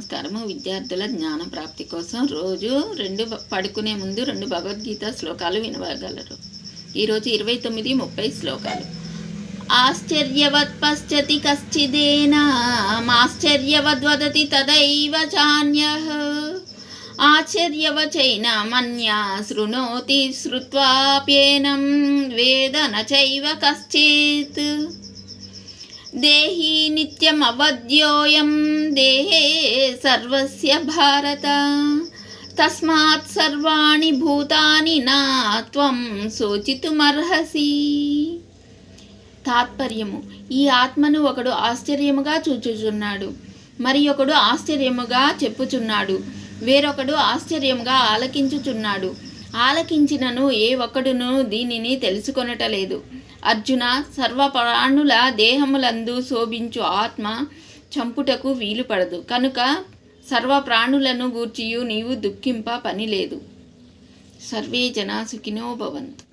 నమస్కారము. విద్యార్థుల జ్ఞాన ప్రాప్తి కోసం రోజు పడుకునే ముందు 2 భగవద్గీత శ్లోకాలు వినగలరు. ఈరోజు 29, 30 శ్లోకాలు. ఆశ్చర్యవత్ పశ్యతి కశ్చిదేనాశ్చర్యవద్వదతి తదైవ చాన్యః ఆశ్చర్యవచైన మన్యా శృణోతి శ్రుత్వాప్యేనం వేద న చైవ కశ్చిత్. దేహి నిత్యమవద్యోయం దేహే సర్వస్య భారత తస్మాత్ సర్వాణి భూతాని నా త్వం శోచితుమర్హసి. తాత్పర్యము: ఈ ఆత్మను ఒకడు ఆశ్చర్యముగా చూచుచున్నాడు, మరి ఒకడు ఆశ్చర్యముగా చెప్పుచున్నాడు, వేరొకడు ఆశ్చర్యముగా ఆలకించుచున్నాడు. ఆలకించినను ఏ ఒక్కడును దీనిని తెలుసుకొనటలేదు. అర్జున, సర్వప్రాణుల దేహములందు శోభించు ఆత్మ చంపుటకు వీలుపడదు కనుక సర్వప్రాణులను గూర్చియు నీవు దుఃఖింప పని లేదు. సర్వే జనా సుఖినో భవంతు.